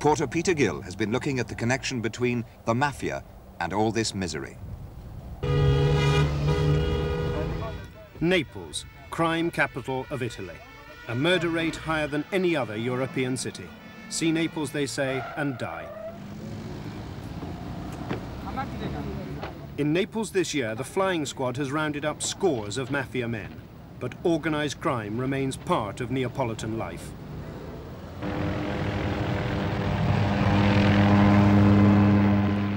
Reporter Peter Gill has been looking at the connection between the mafia and all this misery. Naples, crime capital of Italy. A murder rate higher than any other European city. See Naples, they say, and die. In Naples this year, the flying squad has rounded up scores of mafia men, but organized crime remains part of Neapolitan life.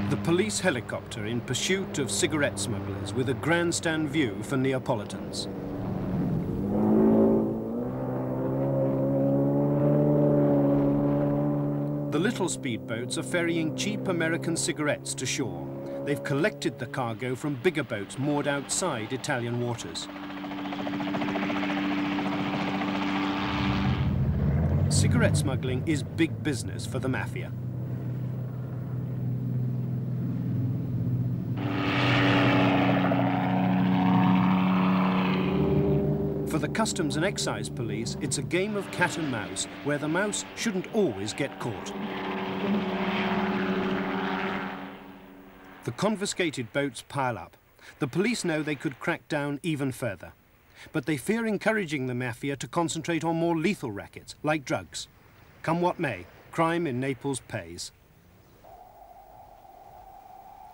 The police helicopter in pursuit of cigarette smugglers with a grandstand view for Neapolitans. The little speedboats are ferrying cheap American cigarettes to shore. They've collected the cargo from bigger boats moored outside Italian waters. Cigarette smuggling is big business for the mafia. For the Customs and Excise Police, it's a game of cat and mouse, where the mouse shouldn't always get caught. The confiscated boats pile up. The police know they could crack down even further. But they fear encouraging the mafia to concentrate on more lethal rackets, like drugs. Come what may, crime in Naples pays.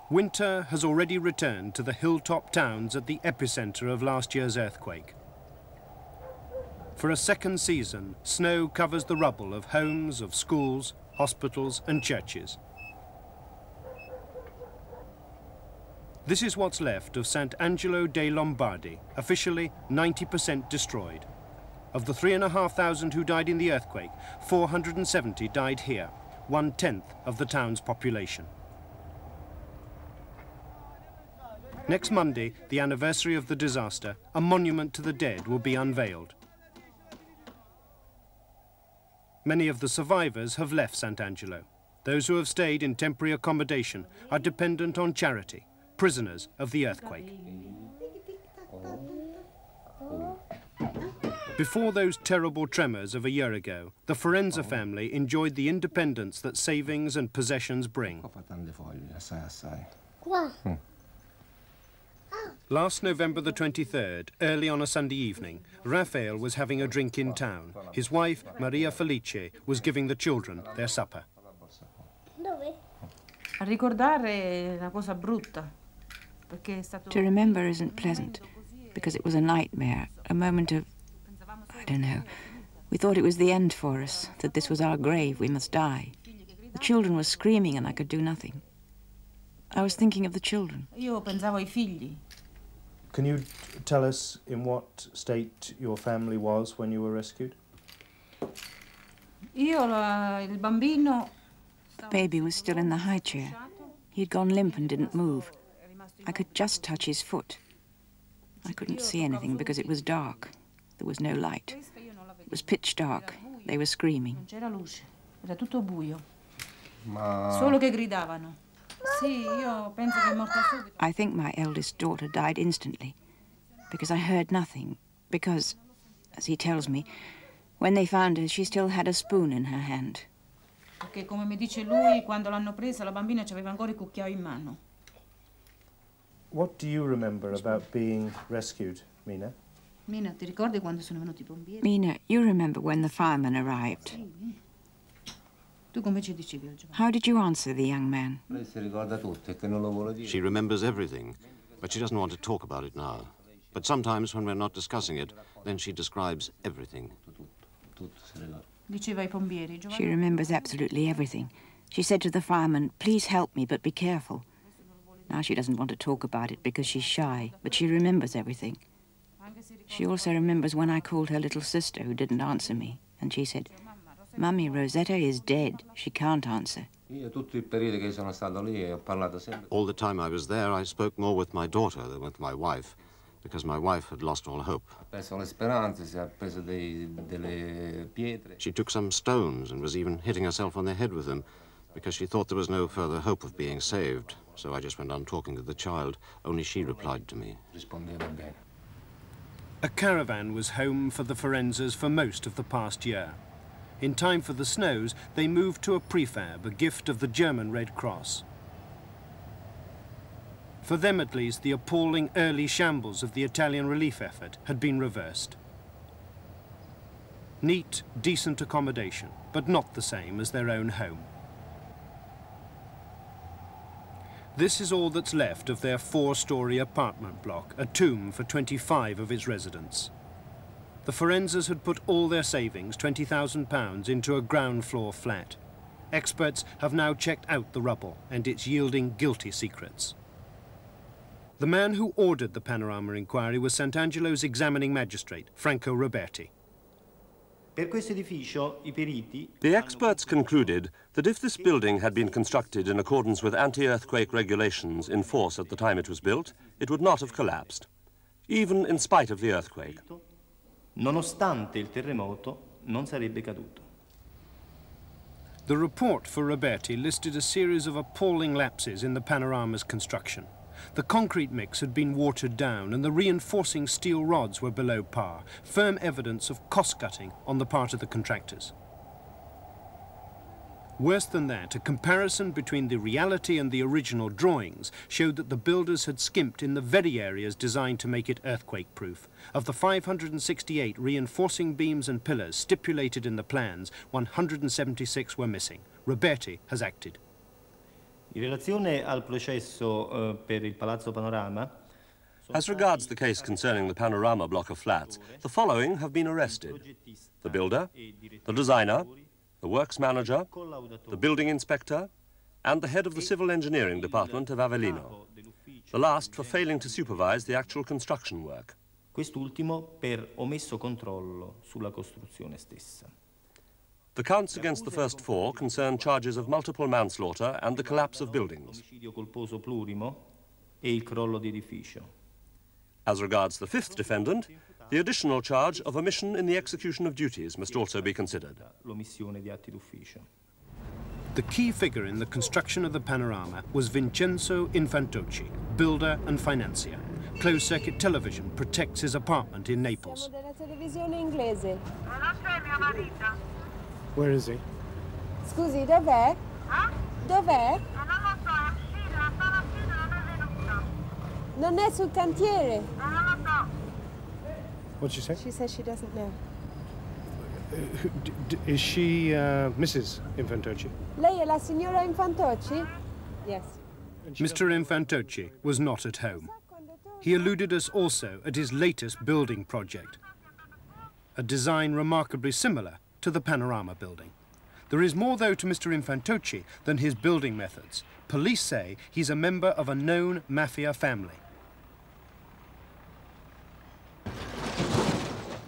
Winter has already returned to the hilltop towns at the epicenter of last year's earthquake. For a second season, snow covers the rubble of homes, of schools, hospitals and churches. This is what's left of Sant'Angelo dei Lombardi, officially 90% destroyed. Of the 3,500 who died in the earthquake, 470 died here, 1/10 of the town's population. Next Monday, the anniversary of the disaster, a monument to the dead will be unveiled. Many of the survivors have left Sant'Angelo. Those who have stayed in temporary accommodation are dependent on charity, prisoners of the earthquake. Before those terrible tremors of a year ago, the Forenza family enjoyed the independence that savings and possessions bring. Last November the 23rd, early on a Sunday evening, Raphael was having a drink in town. His wife, Maria Felice, was giving the children their supper. To remember isn't pleasant, because it was a nightmare, a moment of, I don't know. We thought it was the end for us, that this was our grave, we must die. The children were screaming and I could do nothing. I was thinking of the children. Can you tell us in what state your family was when you were rescued? The baby was still in the high chair. He'd gone limp and didn't move. I could just touch his foot. I couldn't see anything because it was dark. There was no light. It was pitch dark. They were screaming. I think my eldest daughter died instantly because I heard nothing, because, as he tells me, when they found her, she still had a spoon in her hand. What do you remember about being rescued, Mina? Mina, you remember when the firemen arrived? How did you answer the young man? She remembers everything, but she doesn't want to talk about it now. But sometimes when we're not discussing it, then she describes everything. She remembers absolutely everything. She said to the fireman, "Please help me, but be careful." Now she doesn't want to talk about it because she's shy, but she remembers everything. She also remembers when I called her little sister who didn't answer me, and she said, "Mummy, Rosetta is dead. She can't answer." All the time I was there, I spoke more with my daughter than with my wife, because my wife had lost all hope. She took some stones and was even hitting herself on the head with them, because she thought there was no further hope of being saved. So I just went on talking to the child. Only she replied to me. A caravan was home for the Forenzas for most of the past year. In time for the snows, they moved to a prefab, a gift of the German Red Cross. For them at least, the appalling early shambles of the Italian relief effort had been reversed. Neat, decent accommodation, but not the same as their own home. This is all that's left of their 4-story apartment block, a tomb for 25 of its residents. The Forenzas had put all their savings, £20,000, into a ground floor flat. Experts have now checked out the rubble, and it's yielding guilty secrets. The man who ordered the Panorama inquiry was Sant'Angelo's examining magistrate, Franco Roberti. The experts concluded that if this building had been constructed in accordance with anti-earthquake regulations in force at the time it was built, it would not have collapsed, even in spite of the earthquake. Nonostante il terremoto, non sarebbe caduto. The report for Roberti listed a series of appalling lapses in the Panorama's construction. The concrete mix had been watered down and the reinforcing steel rods were below par, firm evidence of cost-cutting on the part of the contractors. Worse than that, a comparison between the reality and the original drawings showed that the builders had skimped in the very areas designed to make it earthquake-proof. Of the 568 reinforcing beams and pillars stipulated in the plans, 176 were missing. Roberti has acted. In relazione al processo per il Palazzo Panorama, as regards the case concerning the Panorama block of flats, the following have been arrested: the builder, the designer, the works manager, the building inspector, and the head of the civil engineering department of Avellino, the last for failing to supervise the actual construction work. Quest'ultimo per omesso controllo sulla costruzione stessa. The counts against the first 4 concern charges of multiple manslaughter and the collapse of buildings. Omicidio colposo plurimo e il crollo di edificio. As regards the 5th defendant, the additional charge of omission in the execution of duties must also be considered. L'omissione di atti d'ufficio. The key figure in the construction of the Panorama was Vincenzo Infantocci, builder and financier. Closed-circuit television protects his apartment in Naples. Siamo della televisione inglese. Where is he? Scusi, dov'è? Dov'è? Non lo so, è uscita, stamattina non è venuta. Non è sul cantiere. Non lo so. What'd she say? She says she doesn't know. Is she Mrs. Infantocci? Lei è la signora Infantocci? Yes. Mr. Infantocci was not at home. He eluded us also at his latest building project, a design remarkably similar to the Panorama building. There is more, though, to Mr. Infantocci than his building methods. Police say he's a member of a known mafia family.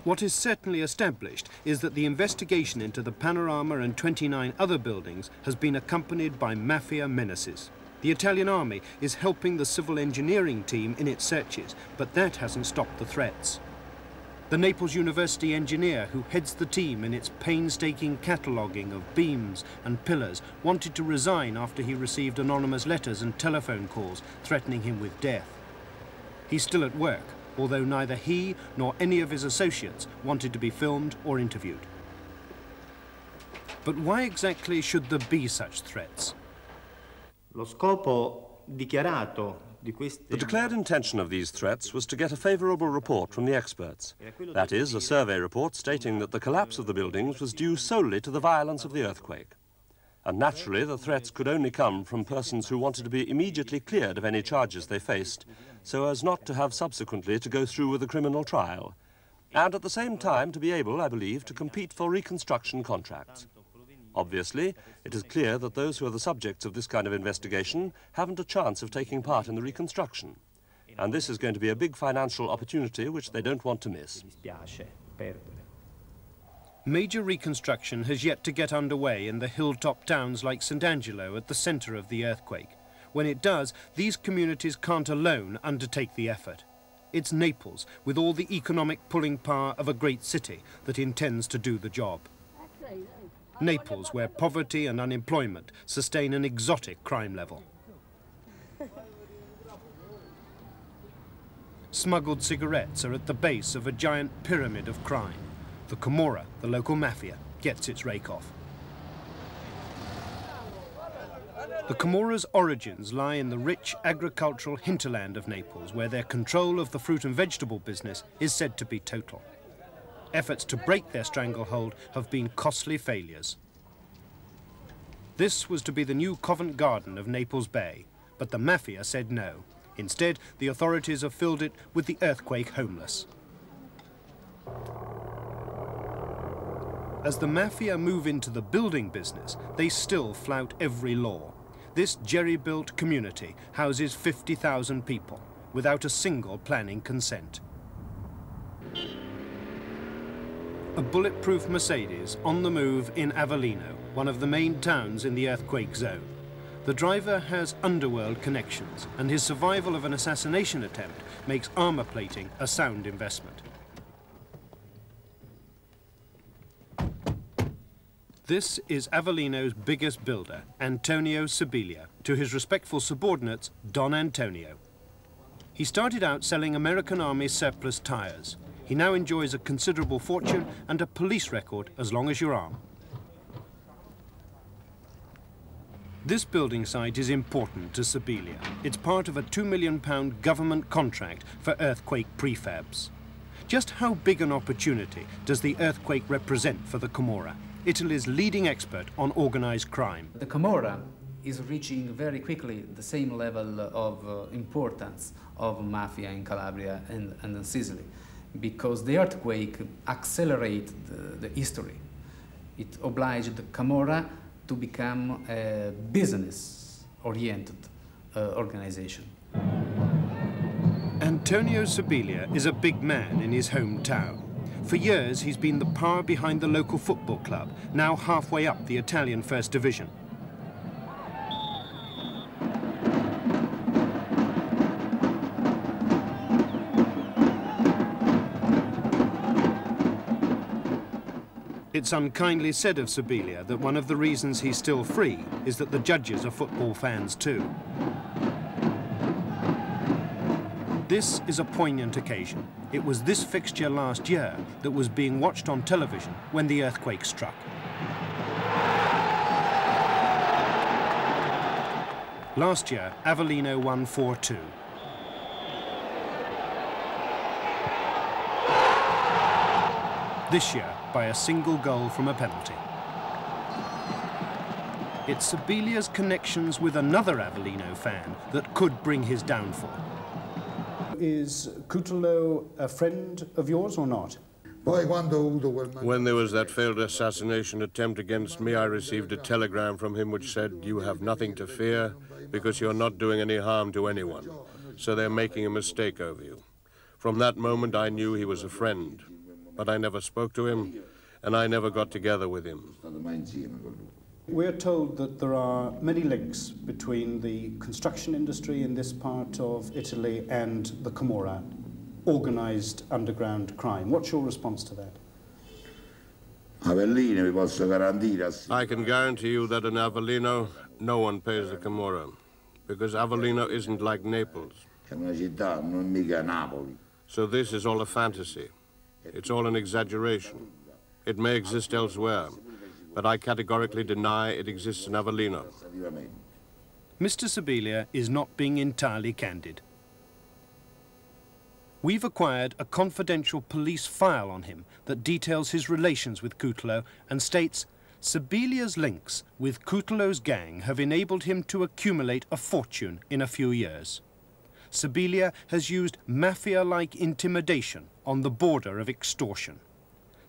What is certainly established is that the investigation into the Panorama and 29 other buildings has been accompanied by mafia menaces. The Italian army is helping the civil engineering team in its searches, but that hasn't stopped the threats. The Naples University engineer who heads the team in its painstaking cataloguing of beams and pillars wanted to resign after he received anonymous letters and telephone calls threatening him with death. He's still at work, although neither he nor any of his associates wanted to be filmed or interviewed. But why exactly should there be such threats? Lo scopo dichiarato di queste... The declared intention of these threats was to get a favourable report from the experts. That is, a survey report stating that the collapse of the buildings was due solely to the violence of the earthquake. And naturally, the threats could only come from persons who wanted to be immediately cleared of any charges they faced, so as not to have subsequently to go through with a criminal trial, and at the same time to be able, I believe, to compete for reconstruction contracts. Obviously, it is clear that those who are the subjects of this kind of investigation haven't a chance of taking part in the reconstruction. And this is going to be a big financial opportunity which they don't want to miss. Major reconstruction has yet to get underway in the hilltop towns like Sant'Angelo at the centre of the earthquake. When it does, these communities can't alone undertake the effort. It's Naples, with all the economic pulling power of a great city, that intends to do the job. Naples, where poverty and unemployment sustain an exotic crime level. Smuggled cigarettes are at the base of a giant pyramid of crime. The Camorra, the local mafia, gets its rake off. The Camorra's origins lie in the rich agricultural hinterland of Naples, where their control of the fruit and vegetable business is said to be total. Efforts to break their stranglehold have been costly failures. This was to be the new Covent Garden of Naples Bay, but the mafia said no. Instead, the authorities have filled it with the earthquake homeless. As the mafia move into the building business, they still flout every law. This jerry-built community houses 50,000 people without a single planning consent. A bulletproof Mercedes on the move in Avellino, one of the main towns in the earthquake zone. The driver has underworld connections, and his survival of an assassination attempt makes armor plating a sound investment. This is Avellino's biggest builder, Antonio Sibilia, to his respectful subordinates, Don Antonio. He started out selling American Army surplus tires. He now enjoys a considerable fortune and a police record as long as your arm. This building site is important to Sibilia. It's part of a £2 million government contract for earthquake prefabs. Just how big an opportunity does the earthquake represent for the Camorra, Italy's leading expert on organized crime? The Camorra is reaching very quickly the same level of importance of mafia in Calabria and in Sicily, because the earthquake accelerated the history. It obliged the Camorra to become a business-oriented organization. Antonio Sibilia is a big man in his hometown. For years, he's been the power behind the local football club, now halfway up the Italian First Division. It's unkindly said of Sibilia that one of the reasons he's still free is that the judges are football fans too. This is a poignant occasion. It was this fixture last year that was being watched on television when the earthquake struck. Last year, Avellino won 4-2. This year, by a single goal from a penalty. It's Sibilia's connections with another Avellino fan that could bring his downfall. Is Cutolo a friend of yours or not? When there was that failed assassination attempt against me, I received a telegram from him which said, "You have nothing to fear because you're not doing any harm to anyone. So they're making a mistake over you." From that moment, I knew he was a friend. But I never spoke to him, and I never got together with him. We're told that there are many links between the construction industry in this part of Italy and the Camorra, organized underground crime. What's your response to that? I can guarantee you that in Avellino, no one pays the Camorra, because Avellino isn't like Naples. So this is all a fantasy. It's all an exaggeration. It may exist elsewhere, but I categorically deny it exists in Avellino. Mr. Sibilia is not being entirely candid. We've acquired a confidential police file on him that details his relations with Cutolo and states Sibilia's links with Cutolo's gang have enabled him to accumulate a fortune in a few years. Sibilia has used mafia-like intimidation on the border of extortion.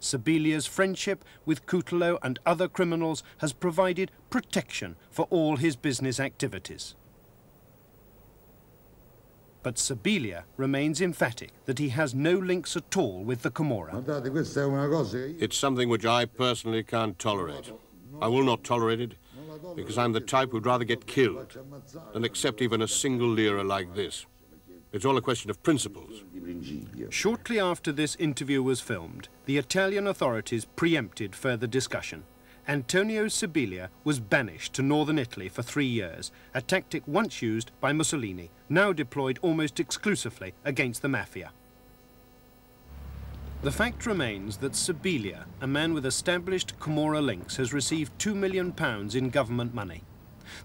Sibilia's friendship with Cutolo and other criminals has provided protection for all his business activities. But Sibilia remains emphatic that he has no links at all with the Camorra. It's something which I personally can't tolerate. I will not tolerate it because I'm the type who'd rather get killed than accept even a single lira like this. It's all a question of principles. Shortly after this interview was filmed, the Italian authorities preempted further discussion. Antonio Sibilia was banished to northern Italy for 3 years, a tactic once used by Mussolini, now deployed almost exclusively against the mafia. The fact remains that Sibilia, a man with established Camorra links, has received £2 million in government money.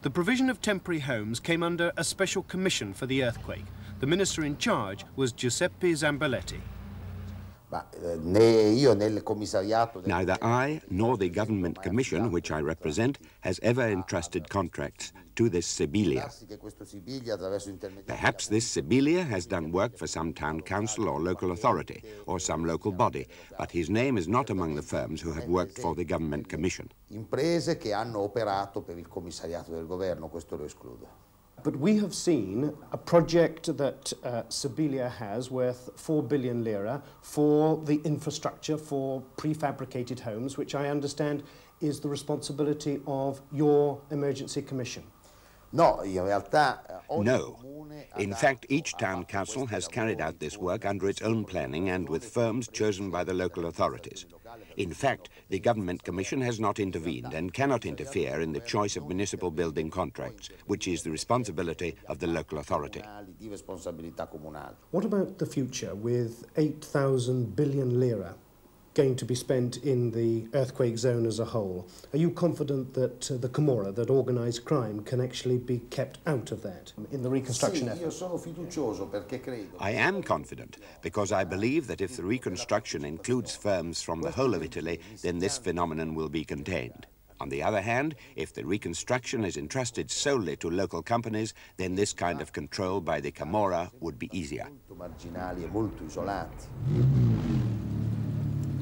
The provision of temporary homes came under a special commission for the earthquake. The minister in charge was Giuseppe Zambelletti. Neither I nor the Government Commission, which I represent, has ever entrusted contracts to this Sibilia. Perhaps this Sibilia has done work for some town council or local authority, or some local body, but his name is not among the firms who have worked for the Government Commission. But we have seen a project that Sibilia has worth 4 billion lira for the infrastructure for prefabricated homes, which I understand is the responsibility of your emergency commission. No. In fact, each town council has carried out this work under its own planning and with firms chosen by the local authorities. In fact, the Government Commission has not intervened and cannot interfere in the choice of municipal building contracts, which is the responsibility of the local authority. What about the future with 8,000 billion lira going to be spent in the earthquake zone as a whole? Are you confident that the Camorra, that organised crime, can actually be kept out of that in the reconstruction effort? I am confident, because I believe that if the reconstruction includes firms from the whole of Italy, then this phenomenon will be contained. On the other hand, if the reconstruction is entrusted solely to local companies, then this kind of control by the Camorra would be easier.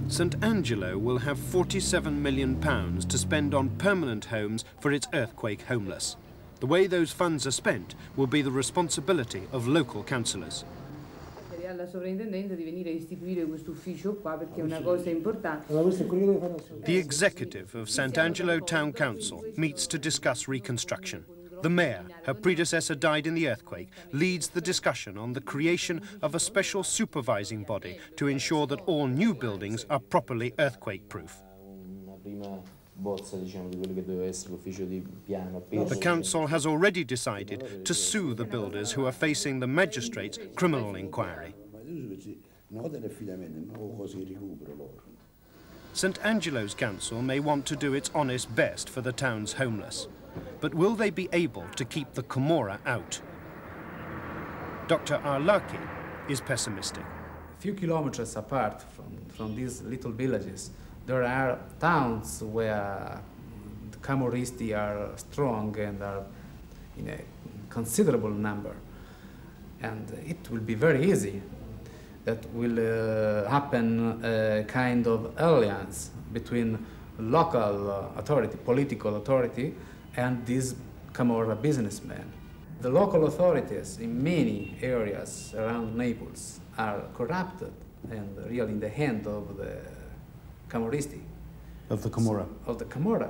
St Angelo will have £47 million to spend on permanent homes for its earthquake homeless. The way those funds are spent will be the responsibility of local councillors. The executive of St Angelo Town Council meets to discuss reconstruction. The mayor, her predecessor died in the earthquake, leads the discussion on the creation of a special supervising body to ensure that all new buildings are properly earthquake-proof. The council has already decided to sue the builders who are facing the magistrate's criminal inquiry. St Angelo's council may want to do its honest best for the town's homeless. But will they be able to keep the Camorra out? Dr. Arlaki is pessimistic. A few kilometers apart from these little villages, there are towns where the Camorristi are strong and are in a considerable number. And it will be very easy. That will happen a kind of alliance between local authority, political authority, and these Camorra businessmen. The local authorities in many areas around Naples are corrupted and really in the hand of the Camorristi. Of the Camorra? Of the Camorra.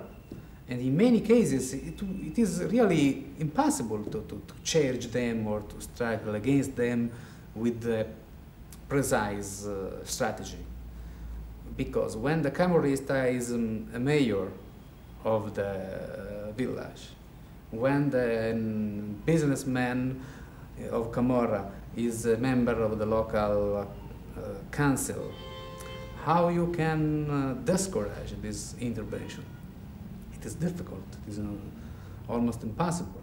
And in many cases, it is really impossible to charge them or to struggle against them with the precise strategy. Because when the Camorrista is a mayor of the village, when the businessman of Camorra is a member of the local council, how you can discourage this intervention? It is difficult, it is almost impossible.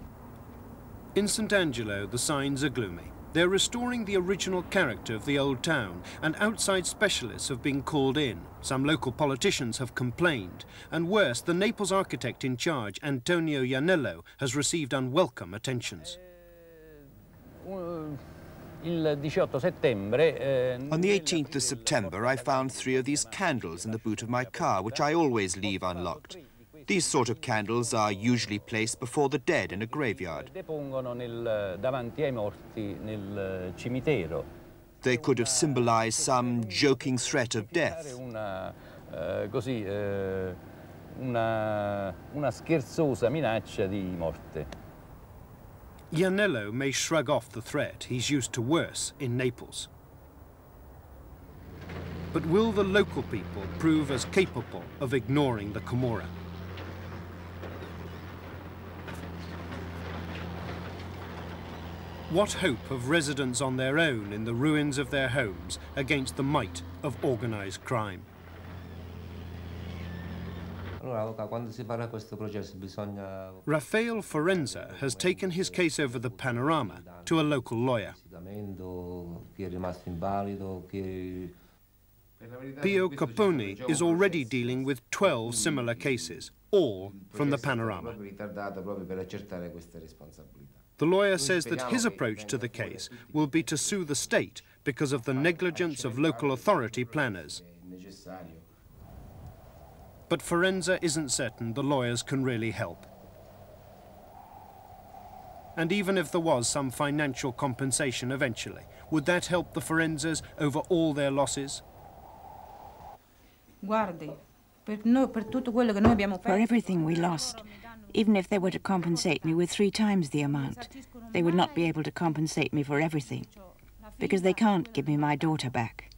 In St Angelo, the signs are gloomy. They're restoring the original character of the old town, and outside specialists have been called in. Some local politicians have complained. And worse, the Naples architect in charge, Antonio Iannello, has received unwelcome attentions. On the 18th of September, I found 3 of these candles in the boot of my car, which I always leave unlocked. These sort of candles are usually placed before the dead in a graveyard. They could have symbolized some joking threat of death. Una scherzosa minaccia di morte. Iannello may shrug off the threat. He's used to worse in Naples. But will the local people prove as capable of ignoring the Camorra? What hope of residents on their own in the ruins of their homes against the might of organized crime? Rafael Forenza has taken his case over the Panorama to a local lawyer. Pio Caponi is already dealing with 12 similar cases, all from the Panorama. The lawyer says that his approach to the case will be to sue the state because of the negligence of local authority planners. But Forenza isn't certain the lawyers can really help. And even if there was some financial compensation eventually, would that help the Forenzas over all their losses? For everything we lost, even if they were to compensate me with 3 times the amount, they would not be able to compensate me for everything, because they can't give me my daughter back.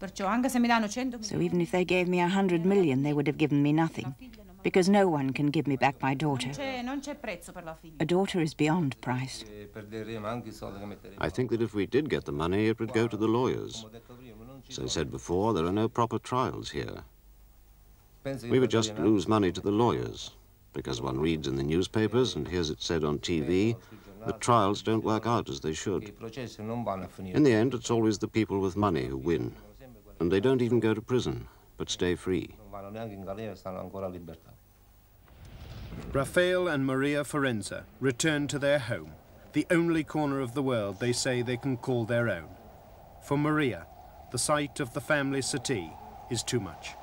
So even if they gave me 100 million, they would have given me nothing, because no one can give me back my daughter. A daughter is beyond price. I think that if we did get the money, it would go to the lawyers. As I said before, there are no proper trials here. We would just lose money to the lawyers, because one reads in the newspapers and hears it said on TV that trials don't work out as they should. In the end, it's always the people with money who win. And they don't even go to prison, but stay free. Rafael and Maria Forenza return to their home, the only corner of the world they say they can call their own. For Maria, the sight of the family settee is too much.